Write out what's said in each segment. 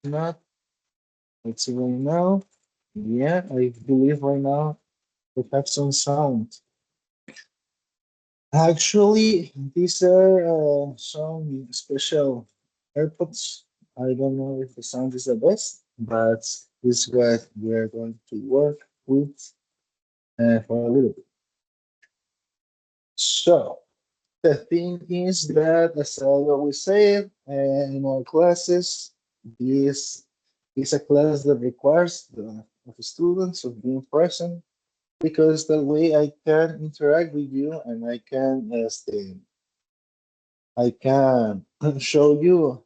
Not. Let's see right now. Yeah, I believe right now we have some sound. Actually, these are some special AirPods. I don't know if the sound is the best, but this is what we're going to work with for a little bit. So, the thing is that, as I always say in our classes, this is a class that requires of the students of being present because that way I can interact with you and I can show you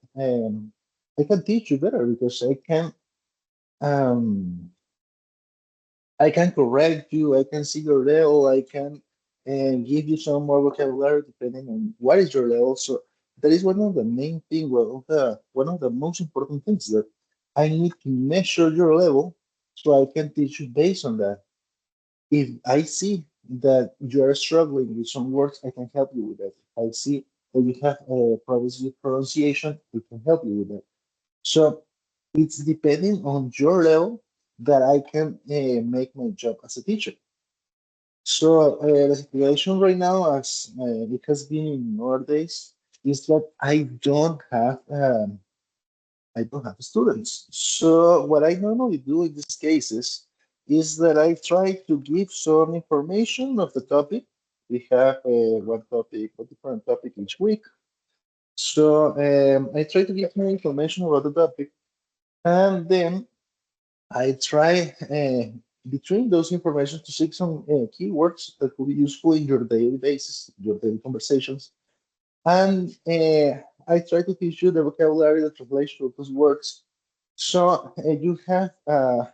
I can teach you better because um I can correct you, I can see your level, I can give you some more vocabulary depending on what is your level. So that is one of the main thing, well, one of the most important things that I need to measure your level so I can teach you based on that. If I see that you are struggling with some words, I can help you with that. If I see that you have problems with pronunciation, we can help you with that. So it's depending on your level that I can make my job as a teacher. So the situation right now, as it has been in nowadays, is that I don't have students. So what I normally do in these cases is that I try to give some information of the topic. We have one topic, a different topic each week. So I try to give more information about the topic, and then I try between those information to seek some keywords that could be useful in your daily basis, your daily conversations, and I try to teach you the vocabulary, the translation of those words, so you have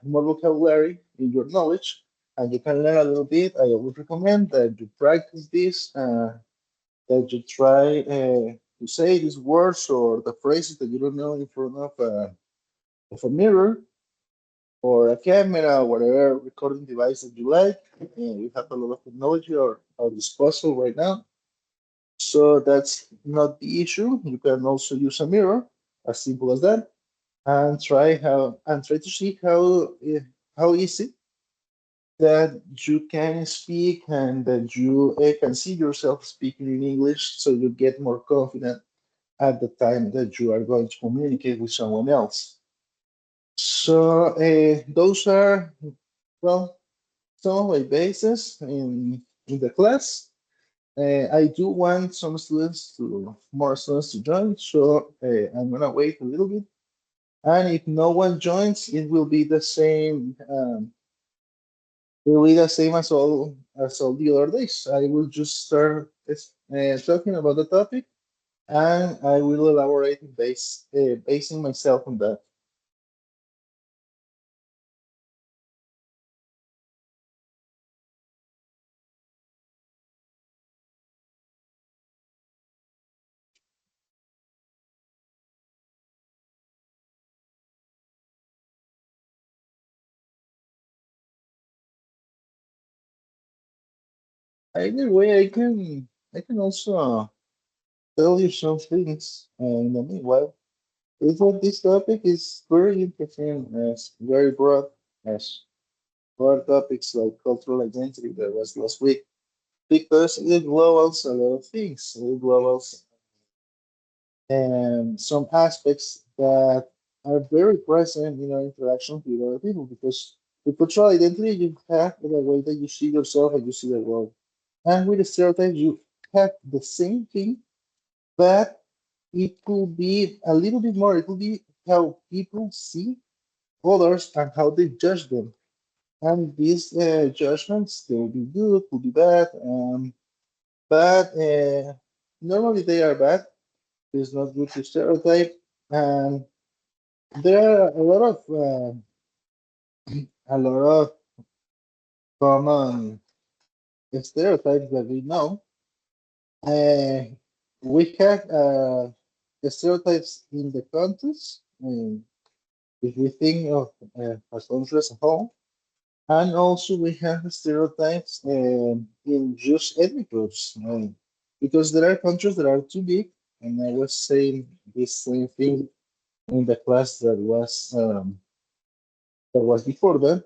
more vocabulary in your knowledge, and you can learn a little bit. I would recommend that you practice this, that you try to say these words or the phrases that you don't know in front of a mirror or a camera or whatever recording device that you like. We have a lot of technology or our disposal right now. So that's not the issue. You can also use a mirror, as simple as that, and try to see how easy that you can speak and that you can see yourself speaking in English, so you get more confident at the time that you are going to communicate with someone else. So those are well some of my bases in the class. I do want some students to more students to join, so I'm gonna wait a little bit. And if no one joins, it will be the same. It will be the same as all the other days. I will just start talking about the topic, and I will elaborate basing myself on that. Either way, I can also tell you some things in the meanwhile. It's what this topic is very interesting, as very broad, as broad topics like cultural identity that was last week, because it globals a lot of things. It globals some aspects that are very present in our interactions with other people, because with cultural identity, you have the way that you see yourself and you see the world. And with the stereotypes, you have the same thing, but it could be a little bit more. It could be how people see others and how they judge them. And these judgments, they will be good, could be bad, but normally they are bad. It's not good to stereotype. And there are a lot of common stereotypes that we know. Uh, we have stereotypes in the countries. If we think of our country as a whole, and also we have stereotypes in just ethnic groups, because there are countries that are too big, and I was saying this same thing in the class that was before that,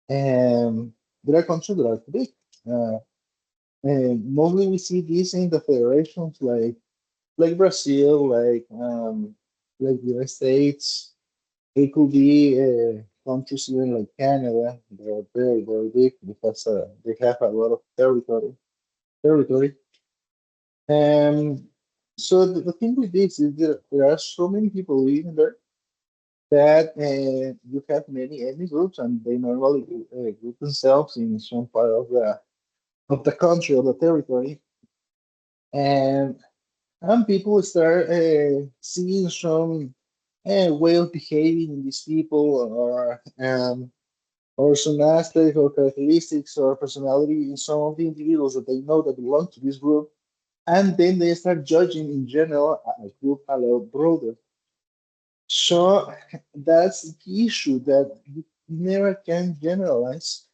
and there are countries that are too big. Uh, and mostly we see this in the federations like Brazil, like the United States. It could be countries even like Canada. They are very very big because they have a lot of territory. And so the thing with this is that there are so many people living there that you have many ethnic groups, and they normally group themselves in some part of the country or the territory, and people start seeing some way of behaving in these people, or some aspect or characteristics or personality in some of the individuals that they know that belong to this group, and then they start judging in general a group a lot broader. So that's the issue, that you never can generalize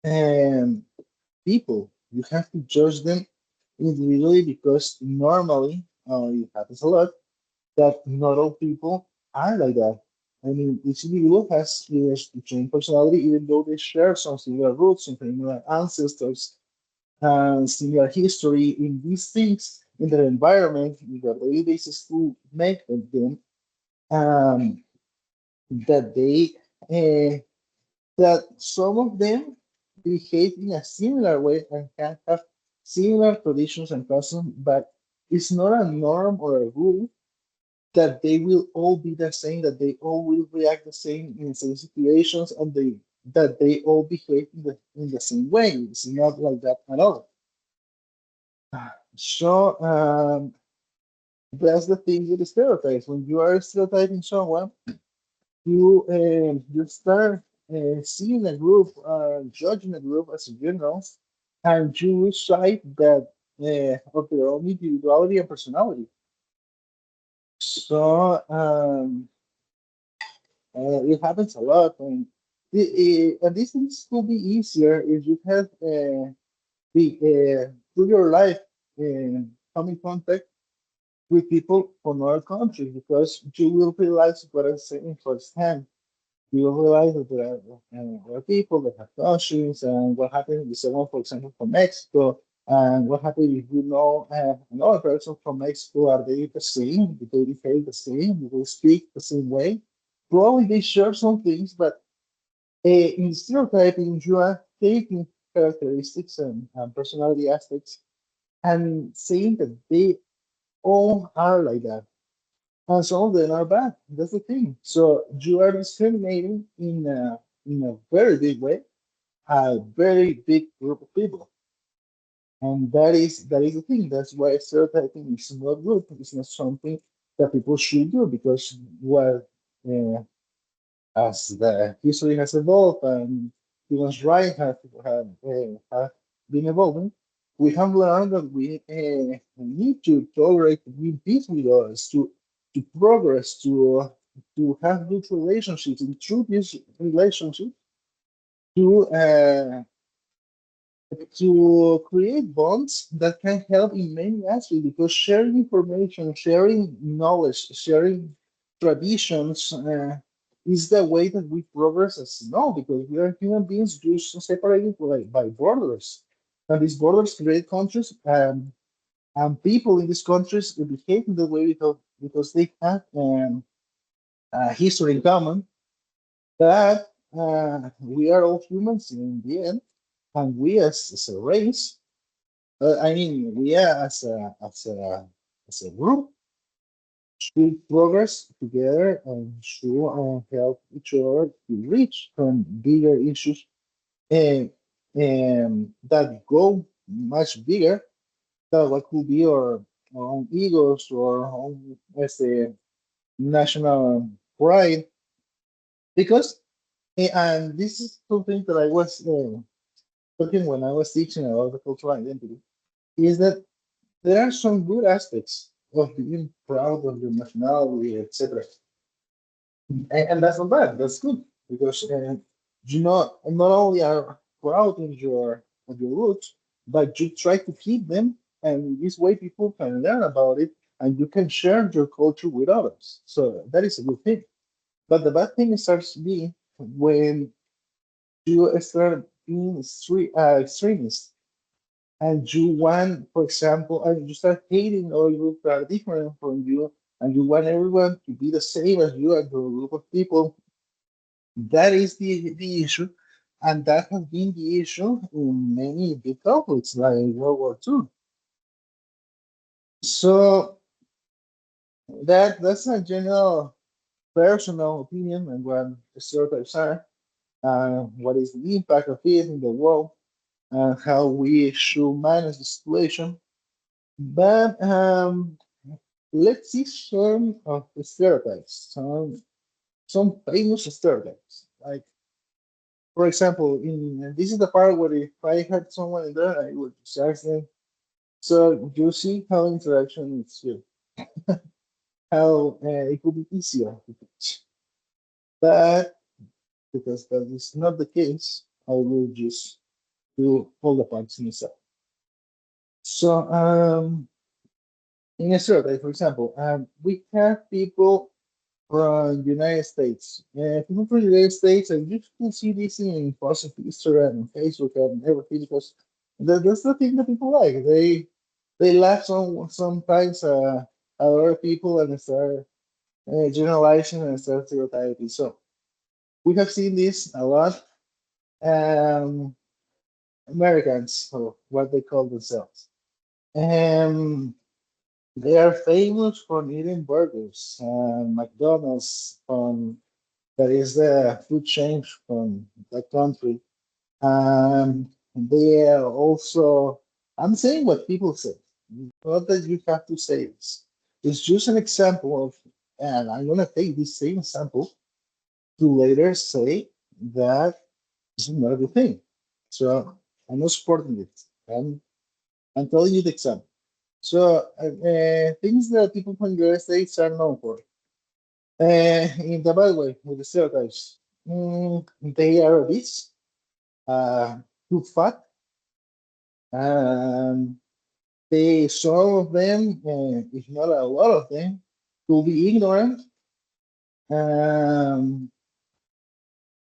um, people. You have to judge them individually, because normally, it happens a lot, that not all people are like that. I mean, each individual has their strange personality, even though they share some similar roots, some similar ancestors, and similar history in these things, in their environment, in their daily basis, to make them um, that they uh, that some of them behave in a similar way and can have similar traditions and customs, but it's not a norm or a rule that they will all be the same, that they all will react the same in the same situations, and that they all behave in the same way. It's not like that at all. So that's the thing with the stereotypes. When you are stereotyping someone, you start seeing a group, judging a group as a general, and you lose sight that of their own individuality and personality. So it happens a lot, and these things could be easier if you have through your life come in contact with people from other countries, because you will realize what I'm saying firsthand. You will realize that there are people that have countries, and what happens with someone, for example, from Mexico, and what happens if you know another person from Mexico. Are they the same? Do they behave the same? Do they speak the same way? Probably they share some things, but in stereotyping, you are taking characteristics and personality aspects and saying that they all are like that. And some of them are bad. That's the thing. So you are discriminating in a very big way, a very big group of people. And that is the thing. That's why stereotyping is not good. It's not something that people should do, because uh, as the history has evolved and human's rights have been evolving, we have learned that we need to tolerate with peace with others, to progress, to have good relationships, and through this relationship, to uh, to create bonds that can help in many aspects, because sharing information, sharing knowledge, sharing traditions is the way that we progress as no, because we are human beings just separated by borders. And these borders create countries, and people in these countries behave in that way because they have a history in common, that we are all humans in the end, and we as a race, I mean, we are as a group should progress together and should help each other to reach from bigger issues, and that go much bigger than what could be our own egos or our own, let's say, national pride. Because and this is something that I was talking when I was teaching about the cultural identity, is that there are some good aspects of being proud of your nationality, etc. And that's not bad. That's good, because you not only are proud of your roots, but you try to keep them, and this way people can learn about it and you can share your culture with others. So that is a good thing. But the bad thing starts being when you start being extremist and you want, for example, and you start hating other groups that are different from you, and you want everyone to be the same as you and your group of people. That is the issue, and that has been the issue in many big conflicts like World War II. So that's a general personal opinion and what stereotypes are, what is the impact of it in the world, and how we should manage the situation. But let's see some of the stereotypes, some famous stereotypes. Like, for example, in this is the part where if I had someone in there, I would just ask them. So you see how interaction is here, how it could be easier to teach. But because that is not the case, I will just do all the parts myself. So in a survey, for example, we have people from United States. People from the United States, and you can see this in posts of Instagram and Facebook and everything because that's the thing that people like. They laugh sometimes at other people and start generalizing and start stereotyping. So we have seen this a lot. Um, Americans, or what they call themselves. Um, they are famous for eating burgers. McDonald's, that is the food chain from that country. They are also, I'm saying what people say, not that you have to say this. It's just an example of, and I'm going to take this same example to later say that this is not a good thing. So I'm not supporting it. I'm telling you the example. So things that people from the United States are known for, in the bad way, with the stereotypes, they are obese, uh, too fat. Um, some of them, if not a lot of them, will be ignorant. Um,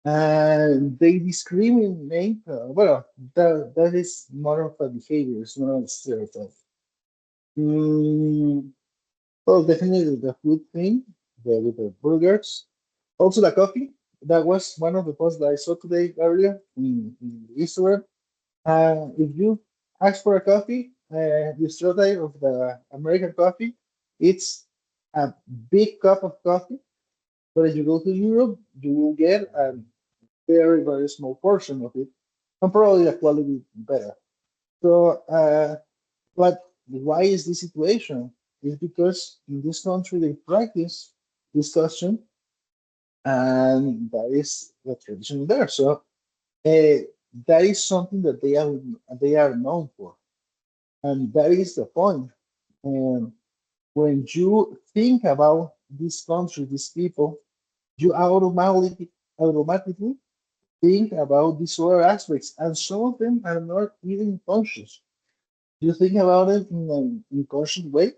and they discriminate. That is more of a behavior, it's not a stereotype. Mm, well, definitely the food thing, with the burgers. Also, the coffee. That was one of the posts that I saw today earlier in Instagram. If you ask for a coffee, the stereotype of the American coffee, it's a big cup of coffee. But if you go to Europe, you will get a very, very small portion of it, and probably the quality better. So, but why is this situation? It's because in this country they practice discussion, and that is the tradition there. So that is something that they are known for, and that is the point. And when you think about this country, these people, you automatically think about these other aspects, and some of them are not even conscious. You think about it in an unconscious way.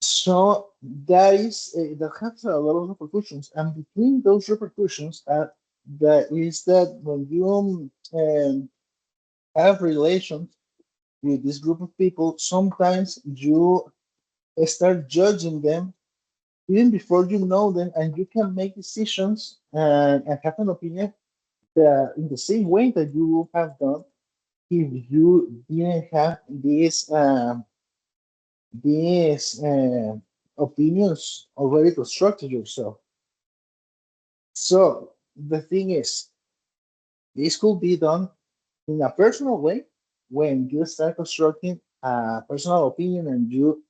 So that has a lot of repercussions, and between those repercussions, that is that when you have relations with this group of people, sometimes you start judging them even before you know them, and you can make decisions and have an opinion in the same way that you have done if you didn't have these opinions already constructed yourself. So the thing is, this could be done in a personal way when you start constructing a personal opinion and you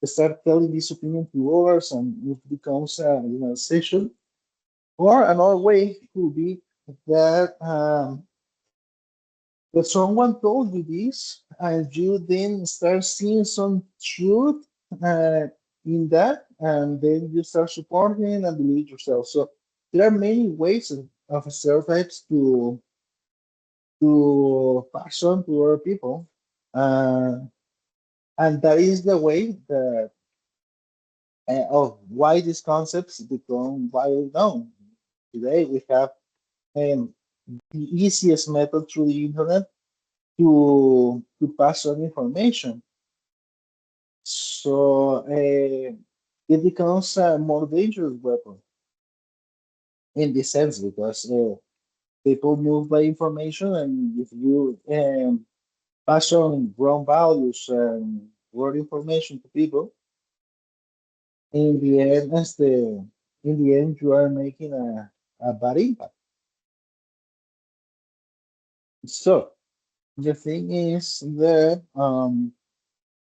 start telling this opinion to others and it becomes a session. Or another way could be that that someone told you this and you then start seeing some truth uh, in that, and then you start supporting and believe yourself. So there are many ways of stereotypes to pass on to other people, uh, and that is the way that. of why these concepts become widely known. Today we have um, the easiest method through the internet to pass on information. So it becomes a more dangerous weapon in this sense because people move by information, and if you pass on wrong values and wrong information to people, in the end, in the end, you are making a bad impact. So the thing is that, an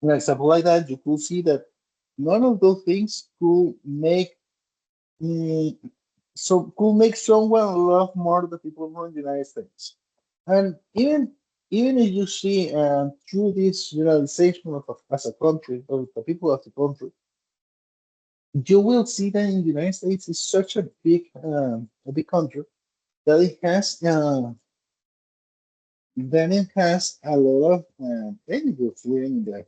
example like that, you could see that none of those things could make mm, could make someone love more the people from the United States. And even if you see through this generalization of as a country of the people of the country, you will see that in the United States is such a big country that it has a lot of immigrants living there.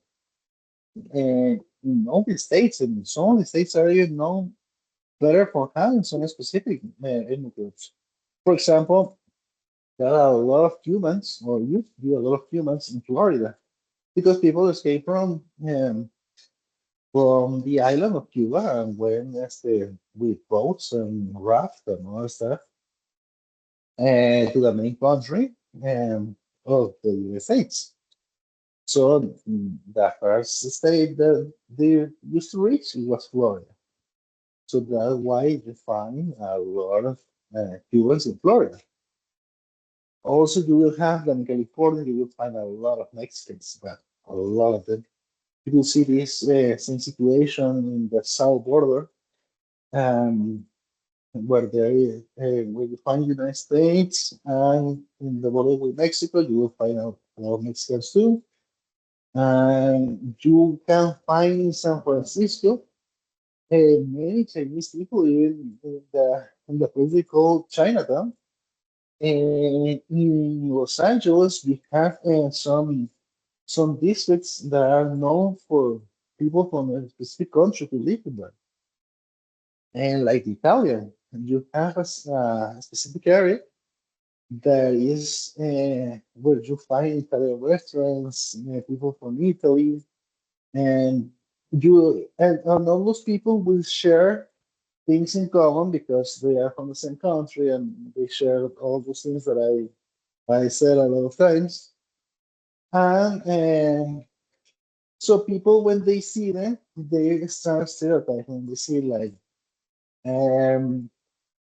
And in all the states, and some of the states are even known better for having some specific immigrants. For example, there are a lot of Cubans, or used to be a lot of Cubans in Florida, because people escape from the island of Cuba and went with boats and raft and all that stuff to the main country of the United States. So the first state that they used to reach was Florida. So that's why you find a lot of Cubans in Florida. Also, you will have them in California, you will find a lot of Mexicans, but a lot of them. You will see this same situation in the south border, um, where you find United States, and in the border with Mexico, you will find a lot of Mexicans too. And you can find in San Francisco many Chinese people, even in the place they call Chinatown. And in Los Angeles, we have some districts that are known for people from a specific country to live in them. And like Italian, you have a specific area that is where you find Italian restaurants, people from Italy, and and all those people will share things in common because they are from the same country and they share all those things that I said a lot of times. And so people, when they see them, they start stereotyping. They see like um,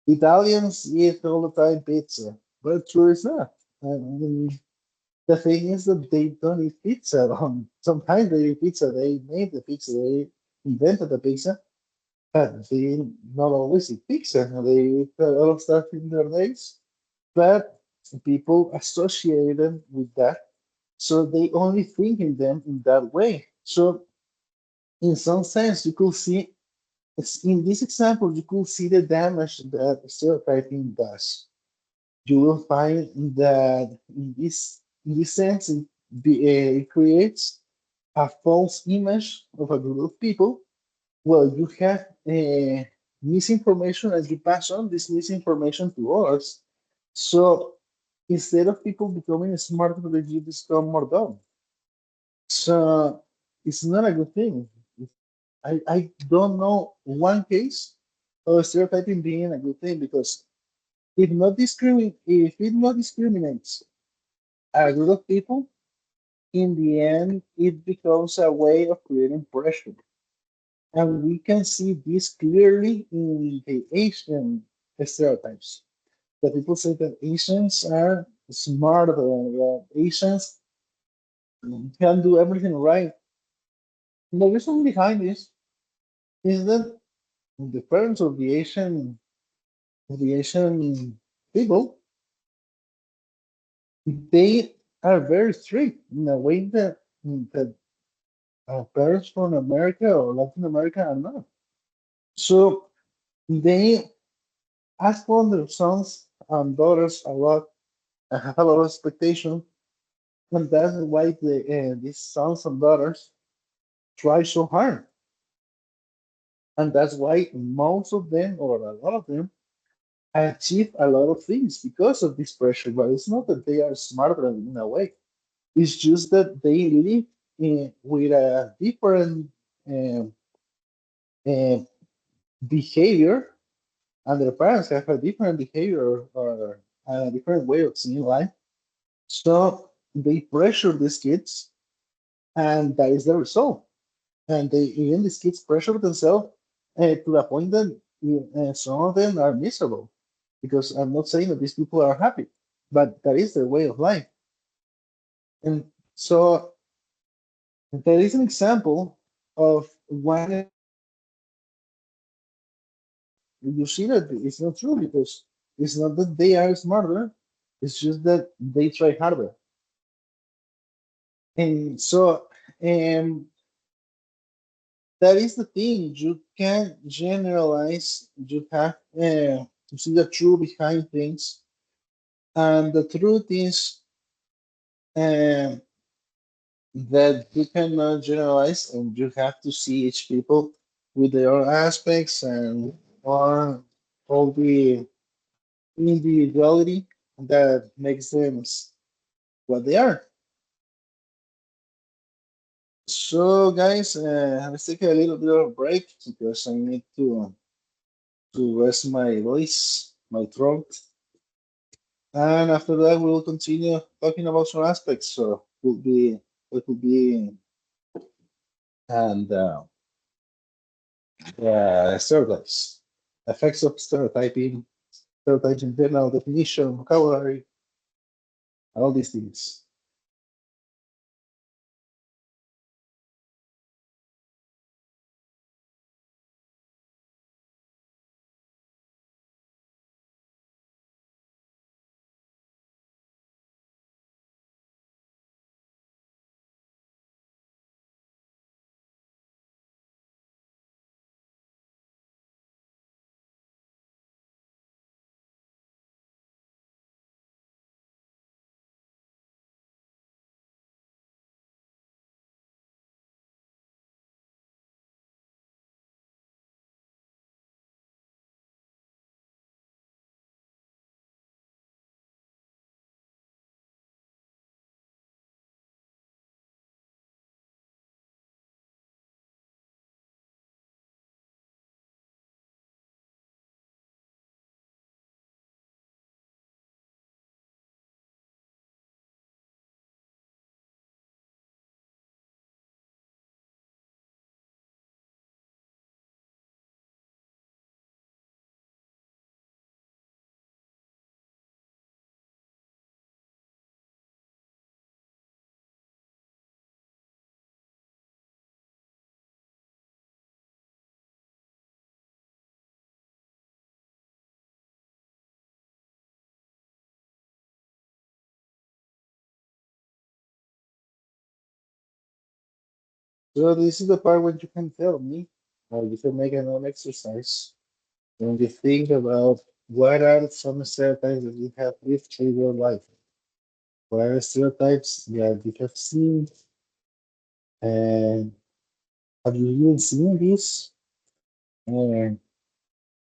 Italians eat all the time pizza, but true is not. I mean, the thing is that they don't eat pizza. Sometimes they eat pizza. They made the pizza. They invented the pizza, but they not always eat pizza. They eat a lot of stuff in their days, but people associate them with that, so they only think in them in that way. So in some sense, you could see in this example, you could see the damage that stereotyping does. You will find that in this sense, it creates a false image of a group of people. Well, you have misinformation, and you pass on this misinformation to others. So instead of people becoming smarter, they become more dumb. So it's not a good thing. I don't know one case of stereotyping being a good thing, because if it not discriminates a group of people, in the end it becomes a way of creating pressure. And we can see this clearly in the Asian stereotypes. The people say that Asians are smarter, that Asians can do everything right. And the reason behind this is that the parents of the Asian people, they are very strict in a way that parents from America or Latin America are not. So they ask for their sons and daughters a lot and have a lot of expectation, and that's why these sons and daughters try so hard. And that's why most of them, or a lot of them, achieve a lot of things because of this pressure. But it's not that they are smarter in a way. It's just that they live with a different uh, uh, behavior, and their parents have a different behavior or a different way of seeing life. So they pressure these kids, and that is the result. And they even these kids pressure themselves to the point that some of them are miserable. Because I'm not saying that these people are happy, but that is their way of life. And so there is an example of one. You see that it's not true because it's not that they are smarter, it's just that they try harder. And so um, that is the thing. You can't generalize. You have to see the truth behind things. And the truth is um, that you cannot generalize, and you have to see each people with their own aspects and all the individuality that makes them what they are. So, guys, let's take a little bit of a break because I need to rest my voice, my throat, and after that we'll continue talking about some aspects. So, could be what could be and stereotypes, effects of stereotyping, stereotypes in general, definition, vocabulary, all these things. So this is the part when you can tell me, or you can make an own exercise when you think about what are some stereotypes that you have lived through your life. What are stereotypes that you have seen, and have you even seen this? And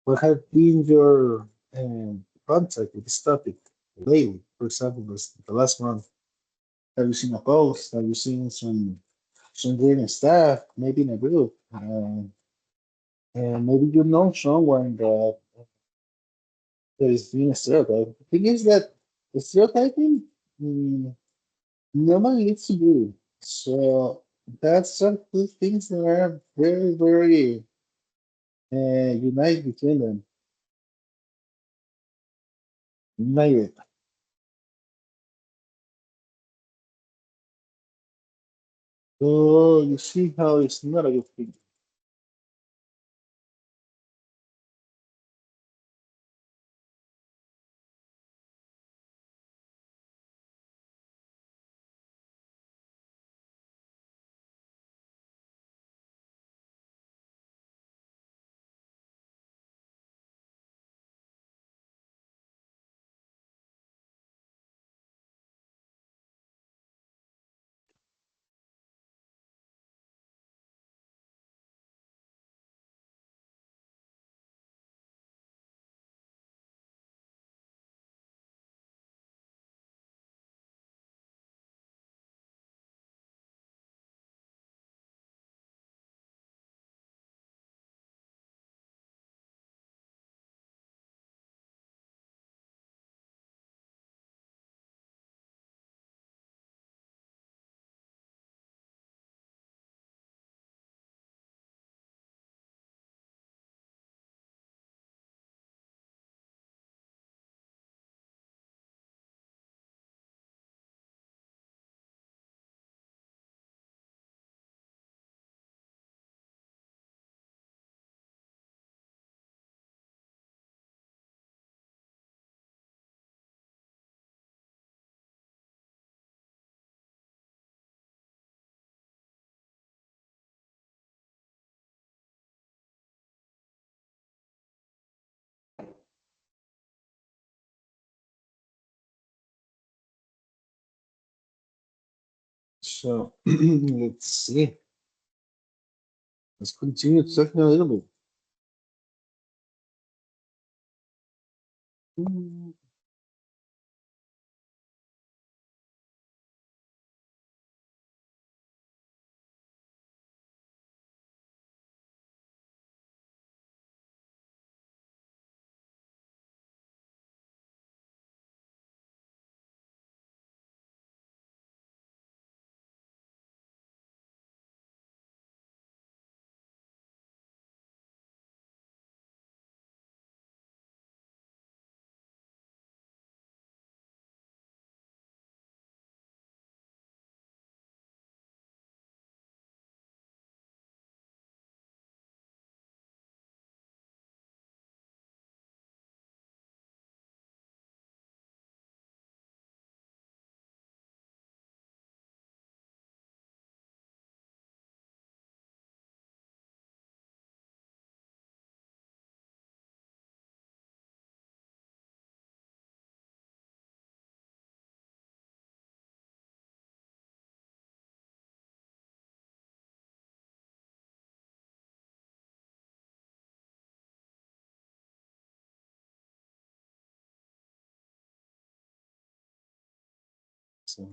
what have been your contact with this topic lately? For example, the last month, have you seen a post? Have you seen some great stuff? Maybe in a group, and maybe you know someone that is being a stereotype. The thing is that the stereotyping mm, nobody needs to do. So that's some two things that are very, very united between them. United. So you see how it's not a good thing. So let's see. Let's continue talking a little bit. Mm, so,